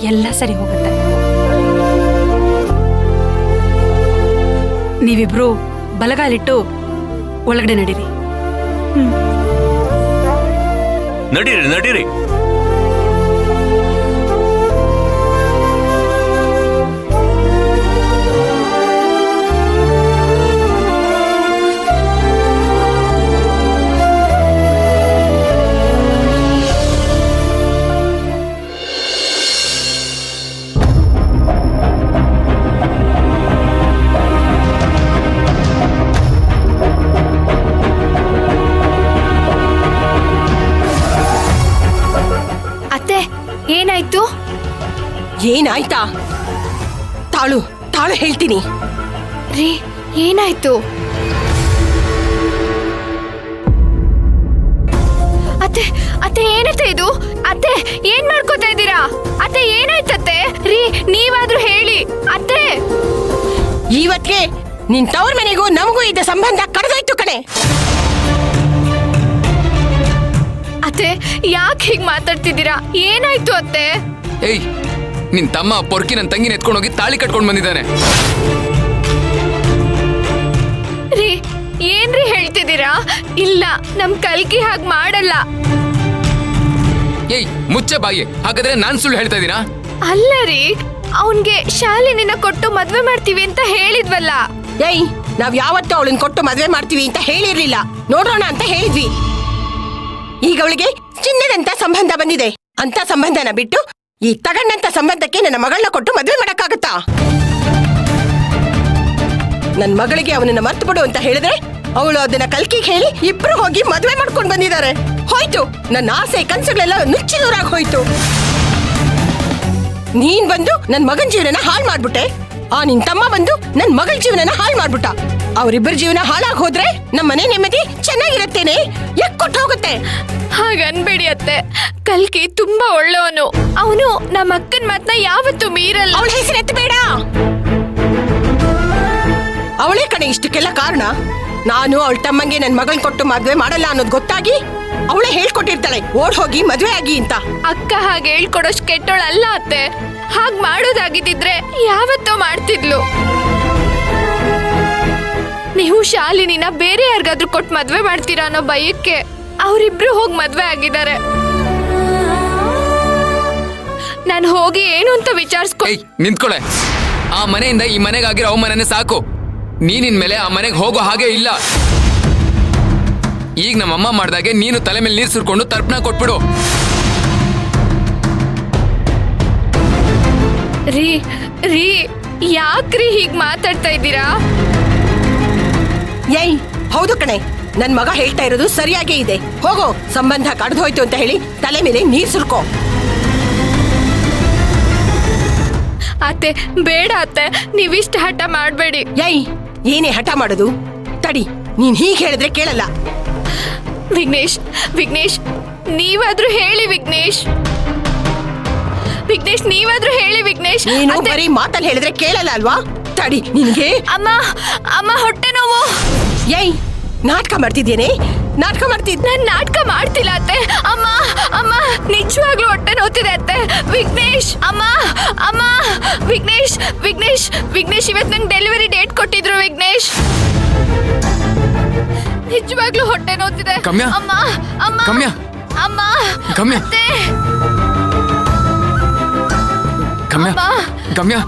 ಎಲ್ಲ ಸರಿ ಹೋಗುತ್ತೆ. ನೀವಿಬ್ರು ಬಲಗಾಲಿಟ್ಟು ಒಳಗಡೆ ನಡೀರಿ. ನಡೀರಿ ನಡೀರಿ. ಏನಾಯ್ತು? ಏನಾಯ್ತಾ? ತಾಳು ತಾಳು ಹೇಳ್ತೀನಿ. ರೀ ಏನಾಯ್ತು? ಅತ್ತೆ ಅತ್ತೆ ಏನತ್ತೆ ಇದು? ಅತ್ತೆ ಏನ್ ಮಾಡ್ಕೋತಾ ಇದ್ದೀರಾ? ಅತ್ತೆ ಏನಾಯ್ತತ್ತೆ? ರೀ ನೀವಾದ್ರೂ ಹೇಳಿ ಅತ್ತೆ. ಇವತ್ತಿಗೆ ನಿನ್ ತವ್ರ ಮನೆಗೂ ನಮಗೂ ಇದ್ದ ಸಂಬಂಧ ಕಳೆದೋಯ್ತು ಕಣೆ. ಅತ್ತೆ ಯಾಕೆ ಹೀಗ್ ಮಾತಾಡ್ತಿದ್ದೀರಾ? ಏನಾಯ್ತು ಅತ್ತೆ? ಏಯ್, ನಿನ್ ತಮ್ಮ ಪೊರ್ಕಿ ನನ್ ತಂಗಿನ ಎತ್ಕೊಂಡು ಹೋಗಿ ತಾಳಿ ಕಟ್ಕೊಂಡು ಬಂದಿದ್ದಾನೆ. ರೀ ಏನ್ರಿ ಹೇಳ್ತಿದ್ದೀರಾ? ಇಲ್ಲ, ನಮ್ ಕಲ್ಕಿ ಹಾಗ್ ಮಾಡಲ್ಲ. ಏಯ್ ಮುಚ್ಚೆ ಬಾಯಿ, ಹಾಗಾದ್ರೆ ನಾನ್ ಸುಳ್ಳು ಹೇಳ್ತಾ ಇದೀನಾ? ಅಲ್ಲ ರೀ, ಅವನ್ಗೆ ಶಾಲಿನಿನ ಕೊಟ್ಟು ಮದ್ವೆ ಮಾಡ್ತೀವಿ ಅಂತ ಹೇಳಿದ್ವಲ್ಲ. ಏಯ್, ನಾವ್ ಯಾವತ್ತೂ ಅವಳನ್ನ ಕೊಟ್ಟು ಮದ್ವೆ ಮಾಡ್ತೀವಿ ಅಂತ ಹೇಳಿರ್ಲಿಲ್ಲ. ನೋಡೋಣ ಅಂತ ಹೇಳಿದ್ವಿ. ಈಗ ಅವಳಿಗೆ ಚಿನ್ನದಂತ ಸಂಬಂಧ ಬಂದಿದೆ. ಅಂತ ಸಂಬಂಧನ ಬಿಟ್ಟು ಈ ತಗಂಡಂತ ಸಂಬಂಧಕ್ಕೆ ನನ್ನ ಮಗಳನ್ನ ಕೊಟ್ಟು ಮದ್ವೆ ಮಾಡಕ್ಕಾಗತ್ತಾ? ನನ್ ಮಗಳಿಗೆ ಅವನನ್ನ ಮರ್ತು ಬಿಡು ಅಂತ ಹೇಳಿದ್ರೆ ಅವಳು ಅದನ್ನ ಕಲ್ಕಿಗೆ ಹೇಳಿ ಇಬ್ರು ಹೋಗಿ ಮದ್ವೆ ಮಾಡ್ಕೊಂಡು ಬಂದಿದ್ದಾರೆ. ಹೋಯ್ತು, ನನ್ನ ಆಸೆ ಕನ್ಸುಗಳೆಲ್ಲ ನುಚ್ಚಿನೂರಾಗಿ ಹೋಯ್ತು. ನೀನ್ ಬಂದು ನನ್ ಮಗನ್ ಜೀವನನ ಹಾಳು ಮಾಡ್ಬಿಟ್ಟೆ. ನಿನ್ ತಮ್ಮ ಬಂದು ನನ್ ಮಗಳ ಜೀವನನ ಹಾಳು ಮಾಡ್ಬಿಟ್ಟ. ಅವರಿಬ್ಬರ ಜೀವನ ಹಾಳಾಗಿ ಹೋದ್ರೆ ನಮ್ಮನೆ ನೆಮ್ಮದಿ ಚೆನ್ನಾಗಿರತ್ತೇನೆ ಎಕ್ಕೊಟ್ಟು ಹೋಗುತ್ತೆ. ಹಾಗನ್ಬೇಡಿ ಅತ್ತೆ, ಕಲ್ಕಿ ತುಂಬಾ ಒಳ್ಳೆಯವನು. ಅವನು ನಮ್ಮ ಅಕ್ಕನ ಮಾತನ್ನ ಯಾವತ್ತೂ ಮೀರಲ್ಲ. ಅವಳ ಹೆಸರು ಎತ್ತಬೇಡ. ಅವಳೇ ಕಣೆ ಇಷ್ಟಕ್ಕೆಲ್ಲ ಕಾರಣ. ನಾನು ಅವಳ ತಮ್ಮಂಗೆ ನನ್ ಮಗಳನ್ ಕೊಟ್ಟು ಮದ್ವೆ ಮಾಡಲ್ಲ ಅನ್ನೋದು ಗೊತ್ತಾಗಿ ಅವಳೇ ಹೇಳ್ಕೊಟ್ಟಿರ್ತಾಳೆ ಓಡ್ ಹೋಗಿ ಮದ್ವೆ ಆಗಿ ಅಂತ. ಅಕ್ಕ ಹಾಗೆ ಹೇಳ್ಕೊಡೋಷ್ಟು ಕೆಟ್ಟೋಳಲ್ಲ ಅತ್ತೆ. ಹಾಗ್ ಮಾಡೋದಾಗಿದ್ದಿದ್ರೆ ಯಾವತ್ತೋ ಮಾಡ್ತಿದ್ಲು. ನೀವು ಶಾಲಿನಿನ ಬೇರೆ ಯಾರಿಗಾದ್ರೂ ಕೊಟ್ಟು ಮದ್ವೆ ಮಾಡ್ತೀರಾ ಅನ್ನೋ ಭಯಕ್ಕೆ ಅವರಿಬ್ರು ಹೋಗಿ ಮದ್ವೆ ಆಗಿದ್ದಾರೆ. ನಾನು ಹೋಗಿ ಏನು ಅಂತ ವಿಚಾರಿಸ್ಕೊ. ನಿಂತ್ಕೊಳೆ. ಆ ಮನೆಯಿಂದ ಈ ಮನೆಗಾಗಿರೋ ಅವಮಾನನೇ ಸಾಕು. ನೀನಿನ್ ಮೇಲೆ ಆ ಮನೆಗೆ ಹೋಗೋ ಹಾಗೆ ಇಲ್ಲ. ಈಗ ನಮ್ಮಮ್ಮ ಮಾಡ್ದಾಗೆ ನೀನು ತಲೆ ಮೇಲೆ ನೀರು ಸುರ್ಕೊಂಡು ತರ್ಪಣ ಕೊಟ್ಬಿಡು. ರೀ ರೀ ಯಾಕ್ರಿ ಹೀಗ್ ಮಾತಾಡ್ತಾ ಇದ್ದೀರಾ? ಏಯ್, ಹೌದು ಕಣೆ, ನನ್ ಮಗ ಹೇಳ್ತಾ ಇರೋದು ಸರಿಯಾಗೇ ಇದೆ. ಹೋಗೋ, ಸಂಬಂಧ ಕಡ್ದೋಯ್ತು ಅಂತ ಹೇಳಿ ತಲೆ ಮೇಲೆ ನೀರ್ ಸುರ್ಕೋ. ಅತ್ತೆ ಬೇಡ ಅತ್ತೆ, ನೀವಿಷ್ಟ ಹಠ ಮಾಡ್ಬೇಡಿ. ಏಯ್, ಏನೇ ಹಠ ಮಾಡೋದು? ತಡಿ, ನೀನ್ ಹೀಗ್ ಹೇಳಿದ್ರೆ ಕೇಳಲ್ಲ. ವಿಘ್ನೇಶ್ ವಿಘ್ನೇಶ್ ನೀವಾದ್ರೂ ಹೇಳಿ ವಿಘ್ನೇಶ್. ವಿಘ್ನೇಶ್ ನೀವಾದ್ರೂ ಹೇಳಿ ವಿಘ್ನೇಶ್. ನೀನು ಬರೀ ಮಾತಲ್ಲಿ ಹೇಳಿದ್ರೆ ಕೇಳಲ್ಲ ಅಲ್ವಾ? ತಡಿ, ನಿನ್ಗೆ ಅಮ್ಮ ಅಮ್ಮ ಹೊಟ್ಟೆ ನೋವು. ಏಯ್, ನಾಟಕ ಮಾಡ್ತಿದ್ದೇನೆ? ನಾಟಕ ಮಾಡ್ತಿದ್? ನಾನ್ ನಾಟಕ ಮಾಡ್ತಿಲ್ಲ ಅತ್ತೆ. ಅಮ್ಮ ಅಮ್ಮ ನಿಜವಾಗ್ಲೂ ಹೊಟ್ಟೆ ನೋವ್ತಿದೆ ಅತ್ತೆ. ವಿಘ್ನೇಶ್ ಅಮ್ಮ ಅಮ್ಮ ವಿಘ್ನೇಶ್ ವಿಘ್ನೇಶ್ ವಿಘ್ನೇಶ್ ಇವತ್ತು ನಂಗೆ ಡೆಲಿವರಿ ಡೇಟ್ ಕೊಟ್ಟಿದ್ರು ವಿಘ್ನೇಶ್. ನಿಜವಾಗ್ಲೂ ಹೊಟ್ಟೆ ನೋವ್ತಿದೆ. ಕಮ್ಯಾ, ಅಮ್ಮ ಅಮ್ಮ ಕಮ್ಯಾ, ಅಮ್ಮ ಕಮ್ಯಾ, ಅತ್ತೆ. ಗಮ್ಯಾ ಗಮ್ಯಾ,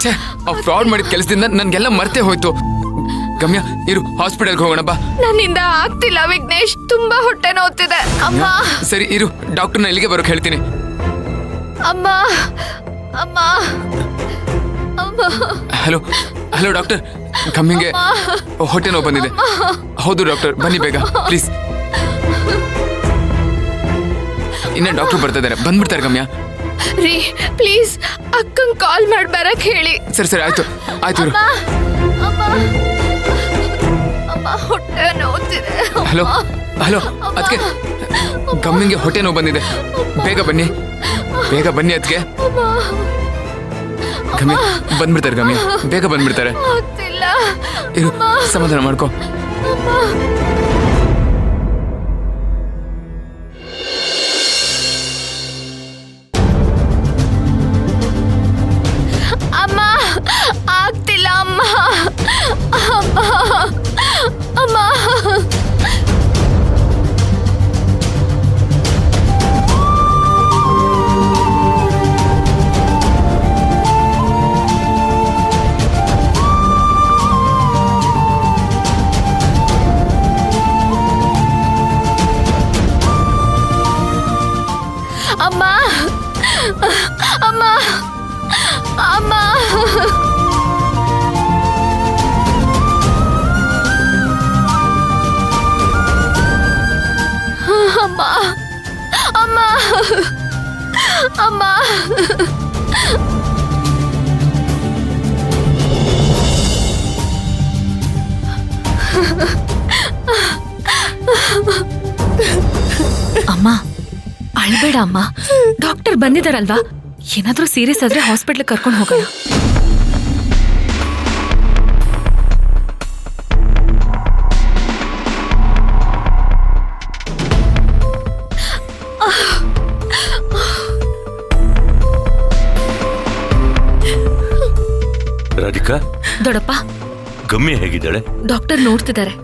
ಛೇ, ಆ ಫ್ರಾಡ್ ಮಾಡಿದ ಕೆಲಸದಿಂದ ನನ್ಗೆಲ್ಲ ಮರ್ತೇ ಹೋಯ್ತು. ಗಮ್ಯಾ ಇರು, ಹಾಸ್ಪಿಟಲ್ಗೆ ಹೋಗೋಣ ಬಾ. ನನ್ನಿಂದ ಆಗ್ತಿಲ್ಲ ವಿಘ್ನೇಶ್, ತುಂಬಾ ಹೊಟ್ಟೆ ನೋವ್ತಿದೆ. ಅಮ್ಮ ಸರಿ ಇರು, ಡಾಕ್ಟರ್ನ ಇಲ್ಲಿಗೆ ಬರೋಕ್ ಹೇಳ್ತೀನಿ. ಅಮ್ಮ ಅಮ್ಮ ಅಮ್ಮ. ಹಲೋ ಹಲೋ ಡಾಕ್ಟರ್, ಗಮ್ಯಂಗೆ ಹೊಟ್ಟೆ ನೋವು ಬಂದಿದೆ. ಹೌದು ಡಾಕ್ಟರ್, ಬನ್ನಿ ಬೇಗ ಪ್ಲೀಸ್. ಇನ್ನ ಡಾಕ್ಟರ್ ಬರ್ತಾ ಇದ್ದಾರೆ, ಬಂದ್ಬಿಡ್ತಾರೆ ಗಮ್ಯಾ. ರೀ ಪ್ಲೀಸ್ ಅಕ್ಕಂಗ್ ಕಾಲ್ ಮಾಡಿ ಬರಕ್ ಹೇಳಿ. ಸರಿ ಸರಿ ಆಯ್ತು ಆಯ್ತು ಇರು. ಅಮ್ಮ ಅಮ್ಮ ಹೊಟ್ಟೆ ನೋವ್ತಿದೆ. ಹಲೋ ಹಲೋ, ಅದಕ್ಕೆ ಗಮ್ಯಂಗೆ ಹೊಟ್ಟೆ ನೋವು ಬಂದಿದೆ, ಬೇಗ ಬನ್ನಿ ಬೇಗ ಬನ್ನಿ. ಅದಕ್ಕೆ ಗಮ್ಯ ಬಂದ್ಬಿಡ್ತಾರೆ, ಗಮ್ಯ ಬೇಗ ಬಂದ್ಬಿಡ್ತಾರೆ. ಇರು, ಸಮಾಧಾನ ಮಾಡ್ಕೋ. ಅಮ್ಮ ಅಮ್ಮ ಅಮ್ಮ ಅಮ್ಮ ಅಮ್ಮ ಅಳ್ಬೇಡ ಅಮ್ಮ, ಡಾಕ್ಟರ್ ಬಂದಿದಾರಲ್ವಾ, ಏನಾದ್ರೂ ಸೀರಿಯಸ್ ಆದ್ರೆ ಹಾಸ್ಪಿಟ್ಲ್ ಕರ್ಕೊಂಡು ಹೋಗೋಣ. ರಾಧಿಕಾ, ದೊಡ್ಡಪ್ಪ, ಗಮ್ಯ ಹೇಗಿದ್ದಾಳೆ? ಡಾಕ್ಟರ್ ನೋಡ್ತಿದ್ದಾರೆ.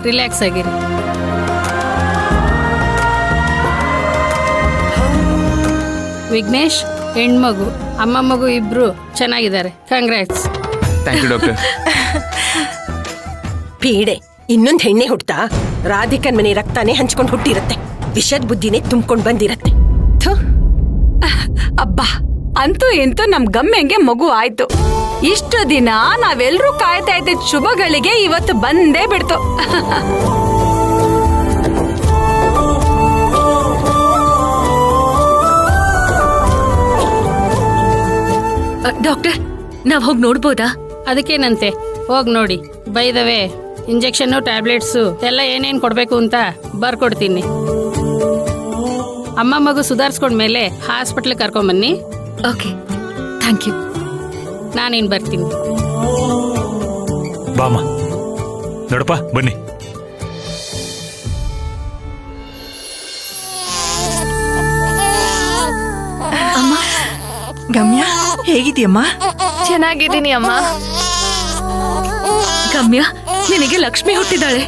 ರಿಲ್ಯಾಕ್ಸ್ ಆಗಿರಿ. ವಿಘ್ನೇಶ್ ಹೆಣ್ಮಗು ಅಮ್ಮ ಮಗು ಇಬ್ರು ಚೆನ್ನಾಗಿದ್ದಾರೆ. ಕಂಗ್ರಾಟ್ಸ್. Thank you doctor. ಪೀಡೆ, ಇನ್ನೊಂದ್ ಹೆಣ್ಣೆ ಹುಟ್ತಾ? ರಾಧಿಕನ್ ಮನೆ ರಕ್ತಾನೆ ಹಂಚ್ಕೊಂಡು ಹುಟ್ಟಿರತ್ತೆ, ವಿಷದ ಬುದ್ಧಿನೇ ತುಂಬ್ಕೊಂಡ್ ಬಂದಿರತ್ತೆ. ಥು. ಅಬ್ಬಾ, ಅಂತೂ ಇಂತೂ ನಮ್ ಗಮ್ಯಂಗೆ ಮಗು ಆಯ್ತು. ಇಷ್ಟು ದಿನ ನಾವೆಲ್ರೂ ಕಾಯ್ತಾ ಇದ್ದಿದ್ ಶುಭಗಳಿಗೆ ಇವತ್ತು ಬಂದೇ ಬಿಡ್ತು. ಡಾಕ್ಟರ್, ನಾವ್ ಹೋಗಿ ನೋಡ್ಬೋದಾ? ಅದಕ್ಕೇನಂತೆ, ಹೋಗಿ ನೋಡಿ. ಬೈದವೆ ಇಂಜೆಕ್ಷನ್ನು ಟ್ಯಾಬ್ಲೆಟ್ಸು ಎಲ್ಲ ಏನೇನ್ ಕೊಡ್ಬೇಕು ಅಂತ ಬರ್ಕೊಡ್ತೀನಿ. ಅಮ್ಮ ಮಗು ಸುಧಾರಿಸ್ಕೊಂಡ್ಮೇಲೆ ಹಾಸ್ಪಿಟ್ಲಿಗೆ ಕರ್ಕೊಂಬನ್ನಿ. Okay, thank you. ನಾನಿನ್ ಬರ್ತೀನಿ. ಬಾಮ, ನೋಡಪ್ಪ ಬನ್ನಿ. ಗಮ್ಯ, ಹೇಗಿದ್ಯಮ್ಮ? ಚೆನ್ನಾಗಿದ್ದೀನಿ ಅಮ್ಮ. ಗಮ್ಯ, ನಿನಗೆ ಲಕ್ಷ್ಮಿ ಹುಟ್ಟಿದಾಳೆ.